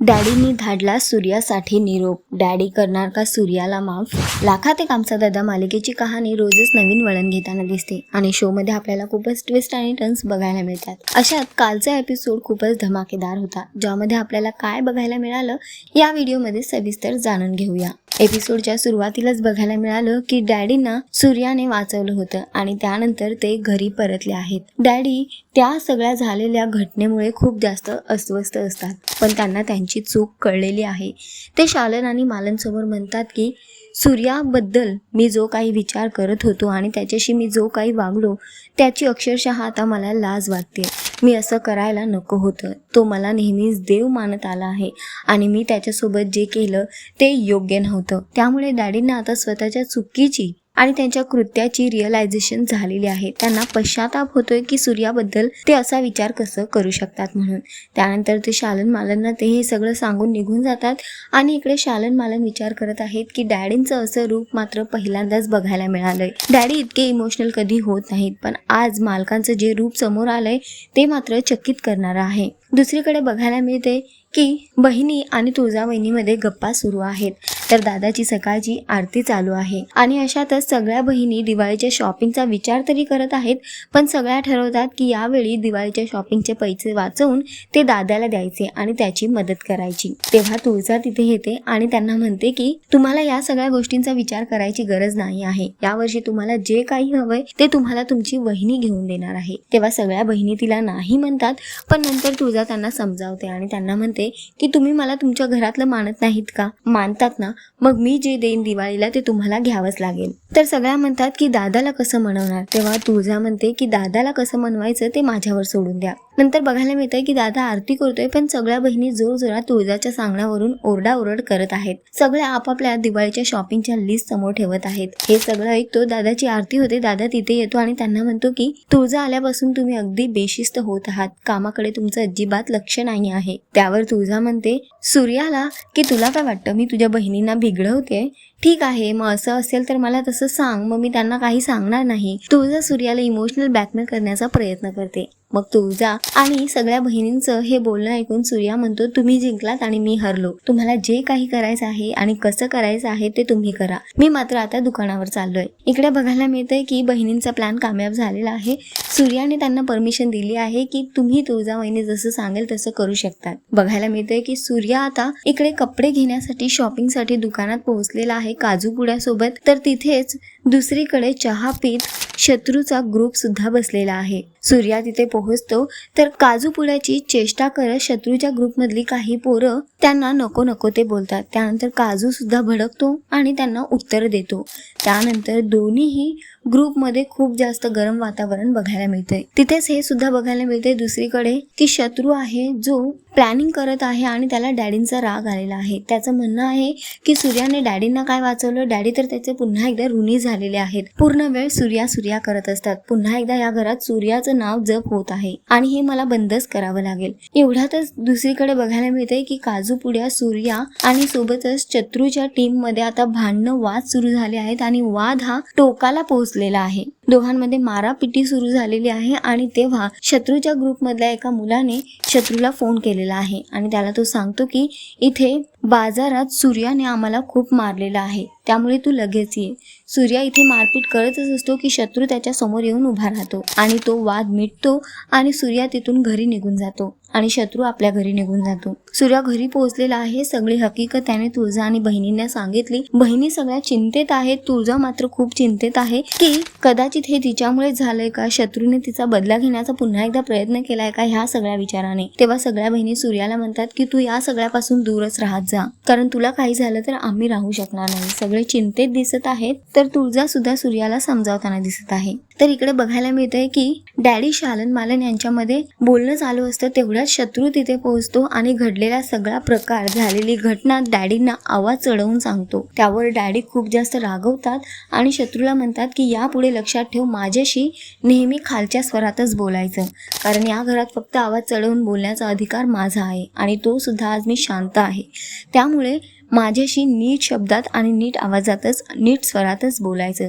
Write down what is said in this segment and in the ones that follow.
डॅडींनी धाडला सूर्यासाठी निरोप. डॅडी करणार का सूर्याला माफ? लाखात एक आमचा दादा मालिकेची कहाणी रोजच नवीन वळण घेताना दिसते आणि शो मध्ये आपल्याला खूपच ट्विस्ट आणि टर्न्स बघायला मिळतात. अशात कालचा एपिसोड खूपच धमाकेदार होता, ज्यामध्ये आपल्याला काय बघायला मिळालं या व्हिडिओमध्ये सविस्तर जाणून घेऊया. एपिसोडच्या सुरुवातीलाच बघायला मिळालं की डॅडींना सूर्याने वाचवलं होतं आणि त्यानंतर ते घरी परतले आहेत. डॅडी त्या सगळ्या झालेल्या घटनेमुळे खूप जास्त अस्वस्थ असतात, पण त्यांना त्यांची चूक कळलेली आहे. ते शालन आणि मालन समोर म्हणतात की सूर्याबद्दल मी जो काही विचार करत होतो आणि त्याच्याशी मी जो काही वागलो त्याची अक्षरशः आता मला लाज वाटते. मी असं करायला नको होतं. तो मला नेहमीच देव मानत आला आहे आणि मी त्याच्यासोबत जे केलं ते योग्य नव्हतं. त्यामुळे डॅडींना आता स्वतःच्या चुकीची आणि त्यांच्या कृत्याची रिअलायझेशन झालेली आहे. त्यांना पश्चाताप होतोय की सूर्याबद्दल ते असा विचार कसं करू शकतात म्हणून. त्यानंतर ते शालन मालनना ते हे सगळं सांगून निघून जातात आणि इकडे शालन मालन विचार करत आहेत की डॅडींचं असं रूप मात्र पहिल्यांदाच बघायला मिळालंय. डॅडी इतके इमोशनल कधी होत नाहीत, पण आज मालकांचं जे रूप समोर आलंय ते मात्र चकित करणारं आहे. दुसरीकडे बघायला मिळते की बहिणी आणि तुळजाभवानीमध्ये गप्पा सुरू आहेत, तर दादाची सकाळची आरती चालू आहे आणि अशातच सगळ्या बहिणी दिवाळीच्या शॉपिंगचा विचार तरी करत आहेत, पण सगळ्या ठरवतात की यावेळी दिवाळीच्या शॉपिंगचे पैसे वाचवून ते दादाला द्यायचे आणि त्याची मदत करायची. तेव्हा तुळजा तिथे येते आणि त्यांना म्हणते की तुम्हाला या सगळ्या गोष्टींचा विचार करायची गरज नाही आहे. यावर्षी तुम्हाला जे काही हवंय ते तुम्हाला तुमची वहिनी घेऊन देणार आहे. तेव्हा सगळ्या बहिणी तिला नाही म्हणतात, पण नंतर तुळजा त्यांना समजावते आणि त्यांना म्हणते की तुम्ही मला तुमच्या घरातलं मानत नाहीत का? मानतात ना, मग मी जे देईन दिवाळीला ते तुम्हाला घ्यावंच लागेल. तर सगळ्या म्हणतात की दादाला कसं मनवणार? तेव्हा तुळजा म्हणते की दादाला कसं मनवायचं ते माझ्यावर सोडून द्या. नंतर बघायला मिळतंय की दादा आरती करतोय, पण सगळ्या बहिणी जोरजोरात तुळजाच्या सांगण्यावरून ओरडाओरड करत आहेत. सगळ्या आपापल्या दिवाळीच्या शॉपिंगच्या लिस्ट समोर ठेवत आहेत. हे सगळं ऐकतो दादाची आरती होते. दादा तिथे येतो आणि त्यांना म्हणतो की तुळजा आल्यापासून तुम्ही अगदी बेशिस्त होत आहात. कामाकडे तुमचं अजिबात लक्ष नाही आहे. त्यावर तुळजा म्हणते सूर्याला की तुला काय वाटतं मी तुझ्या बहिणींना बिघडवते? ठीक आहे, मग असं असेल तर मला तसं सांग, मग मी त्यांना काही सांगणार नाही. तुळजा सूर्याला इमोशनल ब्लॅकमेल करण्याचा प्रयत्न करते. मग तुळजा आणि सगळ्या बहिणींचं हे बोलणं ऐकून सूर्या म्हणतो तुम्ही जिंकलात आणि मी हरलो. तुम्हाला जे काही करायचं आहे आणि कसं करायचं आहे ते तुम्ही करा. मी मात्र आता दुकानावर चाललोय. इकडे बघायला मिळतंय की बहिणींचा प्लॅन कामयाब झालेला आहे. सूर्याने त्यांना परमिशन दिली आहे की तुम्ही तुळजा वहिनी जसं सांगेल तसं करू शकतात. बघायला मिळतंय की सूर्या आता इकडे कपडे घेण्यासाठी शॉपिंगसाठी दुकानात पोहोचलेला आहे काजू पुड्यासोबत. तर तिथेच दुसरीकडे चहा पीत शत्रूचा ग्रुप सुद्धा बसलेला आहे. सूर्या तिथे पोहोचतो तर काजू पुड्याची चेष्टा करत शत्रूच्या ग्रुपमधली काही पोरं त्यांना नको नको ते बोलतात. त्यानंतर काजू सुद्धा भडकतो आणि त्यांना उत्तर देतो. त्यानंतर दोन्हीही ग्रुपमध्ये खूप जास्त गरम वातावरण बघायला मिळतंय. तिथेच हे सुद्धा बघायला मिळतंय दुसरीकडे की शत्रू आहे जो प्लॅनिंग करत आहे आणि त्याला डॅडींचा राग आलेला आहे. त्याचं म्हणणं आहे की सूर्याने डॅडींना काय वाचवलं, डॅडी तर त्याचे पुन्हा एकदा ऋणी झालेले आहेत. पूर्ण वेळ सूर्या सूर्या करत असतात. पुन्हा एकदा या घरात सूर्याचं नाव जप होत आहे आणि हे मला बंदच करावं लागेल. एवढ्यातच दुसरीकडे बघायला मिळतंय की काजू पुड्या, सूर्या आणि सोबतच शत्रूच्या टीम मध्ये आता भांडणं वाद सुरू झाले आहेत आणि वाद हा टोकाला पोहोचलेला आहे. दोघांमध्ये मारापिटी सुरू झालेली आहे आणि तेव्हा शत्रूच्या ग्रुपमधल्या एका मुलाने शत्रूला फोन केलेला आहे आणि त्याला तो सांगतो की इथे बाजारात सूर्याने आम्हाला खूप मारलेला आहे, त्यामुळे तू लगेच ये. सूर्या इथे मारपीट करतच असतो की शत्रू त्याच्या समोर येऊन उभा राहतो आणि तो वाद मिटतो आणि सूर्या तिथून घरी निघून जातो आणि शत्रू आपल्या घरी निघून जातो. सूर्या घरी पोहोचलेला आहे. सगळी हकीकत त्याने तुळजा आणि बहिणींना सांगितली. बहिणी सगळ्या चिंतेत आहेत. तुळजा मात्र खूप चिंतेत आहे की कदाचित हे तिच्यामुळे झालंय का, शत्रूने तिचा बदला घेण्याचा पुन्हा एकदा प्रयत्न केलाय का, ह्या सगळ्या विचाराने. तेव्हा सगळ्या बहिणी सूर्याला म्हणतात की तू या सगळ्यापासून दूरच राहत जा, कारण तुला काही झालं तर आम्ही राहू शकणार नाही. सगळे चिंतेत दिसत आहेत. तर तुळजा सुद्धा सूर्याला समजावताना दिसत आहे. तर इकडे बघायला मिळतंय की डॅडी शालन मालन यांच्यामध्ये बोलणं चालू असतं. तेवढ्यात शत्रू तिथे पोहोचतो आणि घडलेला सगळा प्रकार, झालेली घटना डॅडींना आवाज चढवून सांगतो. त्यावर डॅडी खूप जास्त रागवतात आणि शत्रूला म्हणतात की यापुढे लक्षात ठेव, माझ्याशी नेहमी खालच्या स्वरातच बोलायचं, कारण या घरात फक्त आवाज चढवून बोलण्याचा अधिकार माझा आहे आणि तो सुद्धा आज मी शांत आहे. त्यामुळे माझ्याशी नीट शब्दात आणि नीट आवाजातच नीट स्वरातच बोलायचं.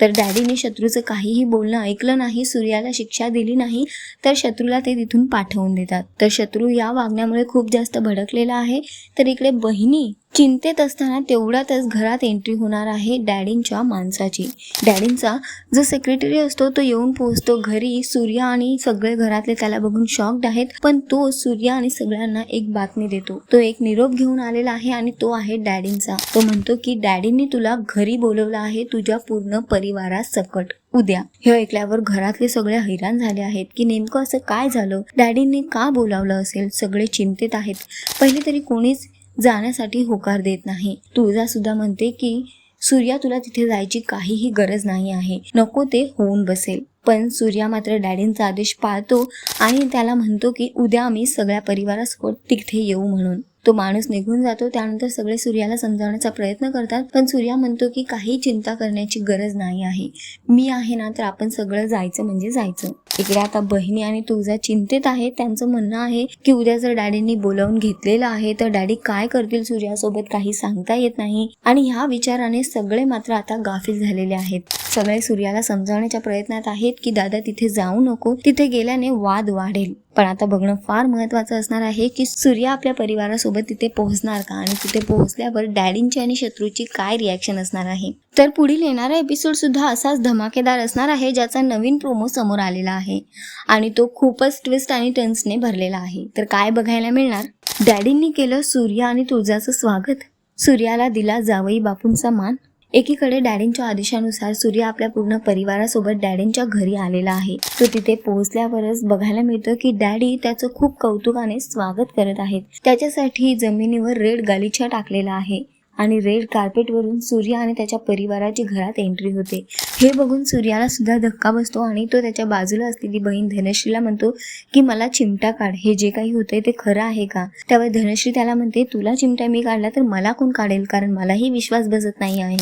तर डॅडीने शत्रूचं काहीही बोलणं ऐकलं नाही, सूर्याला शिक्षा दिली नाही, तर शत्रूला ते तिथून पाठवून देतात. तर शत्रू या वागण्यामुळे खूप जास्त भडकलेला आहे. तर इकडे बहिणी चिंतेत असताना तेवढ्यातच घरात एंट्री होणार आहे डॅडींच्या माणसाची. डॅडींचा जो सेक्रेटरी असतो तो येऊन पोहोचतो घरी. सूर्या आणि सगळे घरातले त्याला बघून शॉक्ड आहेत, पण तो सूर्या आणि सगळ्यांना एक बातमी देतो. तो एक निरोप घेऊन आलेला आहे आणि तो आहे डॅडींचा. तो म्हणतो की डॅडींनी तुला घरी बोलवलं आहे तुझ्या पूर्ण परिवारासकट उद्या. हे ऐकल्यावर घरातले सगळे हैराण झाले आहेत की नेमकं असं काय झालं, डॅडींनी का बोलावलं असेल. सगळे चिंतेत आहेत. पहिले तरी कोणीच जाण्यासाठी होकार देत नाही. तुळजा सुद्धा म्हणते की सूर्या तुला तिथे जायची काहीही गरज नाही आहे, नको ते होऊन बसेल. पण सूर्या मात्र डॅडींचा आदेश पाळतो आणि त्याला म्हणतो की उद्या आम्ही सगळ्या परिवारासोबत तिथे येऊ म्हणून. तो माणूस निघून जातो. त्यानंतर सगळे सूर्याला समजावण्याचा प्रयत्न करतात, पण सूर्या म्हणतो की काही चिंता करण्याची गरज नाही आहे, मी आहे ना, तर आपण सगळं जायचं म्हणजे जायचं. इकडे आता बहिणी आणि तुळजा चिंतेत आहे. त्यांचं म्हणणं आहे की उद्या जर डॅडींनी बोलावून घेतलेलं आहे तर डॅडी काय करतील सूर्यासोबत काही सांगता येत नाही. आणि ह्या विचाराने सगळे मात्र आता गाफील झालेले आहेत. सगळे सूर्याला समजावण्याच्या प्रयत्नात आहेत की दादा तिथे जाऊ नको, तिथे गेल्याने वाद वाढेल. पण आता बघणं फार महत्त्वाचं असणार आहे की सूर्या आपल्या परिवारासोबत तिथे पोहोचणार का आणि तिथे पोहोचल्यावर डॅडींची आणि शत्रूची काय रिॲक्शन असणार आहे. तर पुढील येणारा एपिसोड सुद्धा असाच धमाकेदार असणार आहे, ज्याचा नवीन प्रोमो समोर आलेला आहे आणि तो खूपच ट्विस्ट आणि टर्न्सने भरलेला आहे. तर काय बघायला मिळणार? डॅडींनी केलं सूर्या आणि तुळजाचं स्वागत, सूर्याला दिला जावई बापूंचा मान. एकीकडे डॅडींच्या आदेशानुसार सूर्या आपल्या पूर्ण परिवारासोबत डॅडींच्या घरी आलेला आहे. तो तिथे पोहोचल्यावरच बघायला मिळतं की डॅडी त्याचं खूप कौतुकाने स्वागत करत आहेत. त्याच्यासाठी जमिनीवर रेड गालिचा टाकलेला आहे आणि रेड कार्पेटवरून सूर्या आणि त्याच्या परिवाराची घरात एंट्री होते. हे बघून सूर्याला सुद्धा धक्का बसतो आणि तो त्याच्या बाजूला असलेली बहीण धनश्रीला म्हणतो की मला चिमटा काढ, हे जे काही होतंय ते खरं आहे का. त्यावर धनश्री त्याला म्हणते तुला चिमटा मी काढला तर मला कोण काढेल, कारण मलाही विश्वास बसत नाही आहे.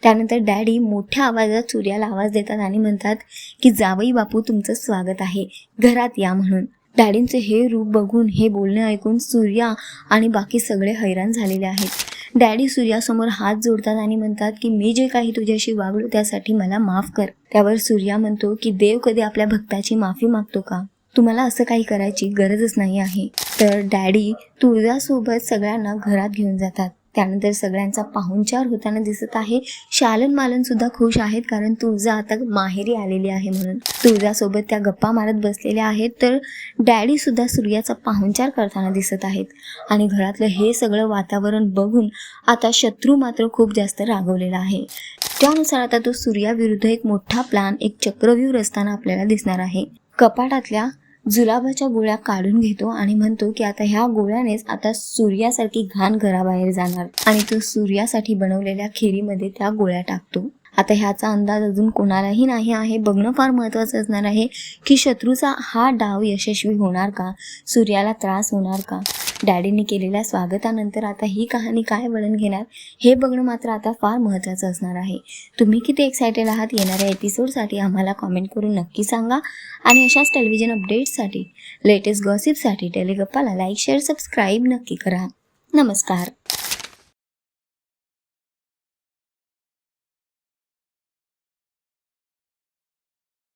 त्यानंतर डॅडी मोठ्या आवाजात सूर्याला आवाज देतात आणि म्हणतात की जावई बापू तुमचं स्वागत आहे, घरात या म्हणून. डॅडींचे हे रूप बघून, हे बोलणे ऐकून सूर्या आणि बाकी सगळे हैराण झालेले आहेत. डॅडी सूर्यासमोर हात जोडतात आणि म्हणतात की मी जे काही तुझ्याशी वागलो त्यासाठी मला माफ कर. त्यावर सूर्या म्हणतो की देव कधी आपल्या भक्ताची माफी मागतो का, तुम्हाला असं काही करायची गरजच नाही आहे. तर डॅडी तुळजासोबत सगळ्यांना घरात घेऊन जातात. त्यानंतर सगळ्यांचा पाहुणचार होताना दिसत आहे. शालन मालन सुद्धा खुश आहेत, कारण तुळजा आता माहेरी आलेली आहे म्हणून. तुळजासोबत त्या गप्पा मारत बसलेल्या आहेत. तर डॅडी सुद्धा सूर्याचा पाहुणचार करताना दिसत आहेत. आणि घरातलं हे सगळं वातावरण बघून आता शत्रू मात्र खूप जास्त रागवलेला आहे. त्यानुसार आता तो सूर्याविरुद्ध एक मोठा प्लॅन, एक चक्रव्यूह रचताना आपल्याला दिसणार आहे. कपाटातल्या जुलाबाच्या गोळ्या काढून घेतो आणि म्हणतो की आता ह्या गोळ्यानेच आता सूर्यासारखी घाण घराबाहेर जाणार आणि तो सूर्यासाठी बनवलेल्या खिरीमध्ये त्या गोळ्या टाकतो. आता ह्याचा अंदाज अजून कोणालाही नाही आहे. बघणं फार महत्त्वाचं असणार आहे की शत्रूचा हा डाव यशस्वी होणार का, सूर्याला त्रास होणार का. डॅडीने केलेल्या स्वागतानंतर आता ही कहाणी काय वळण घेणार हे बघणं मात्र आता फार महत्त्वाचं असणार आहे. तुम्ही किती एक्सायटेड आहात येणाऱ्या एपिसोडसाठी आम्हाला कॉमेंट करून नक्की सांगा. आणि अशाच टेलिव्हिजन अपडेट्ससाठी, लेटेस्ट गॉसिपसाठी टेलिगप्पाला लाईक, शेअर, सबस्क्राईब नक्की करा. नमस्कार.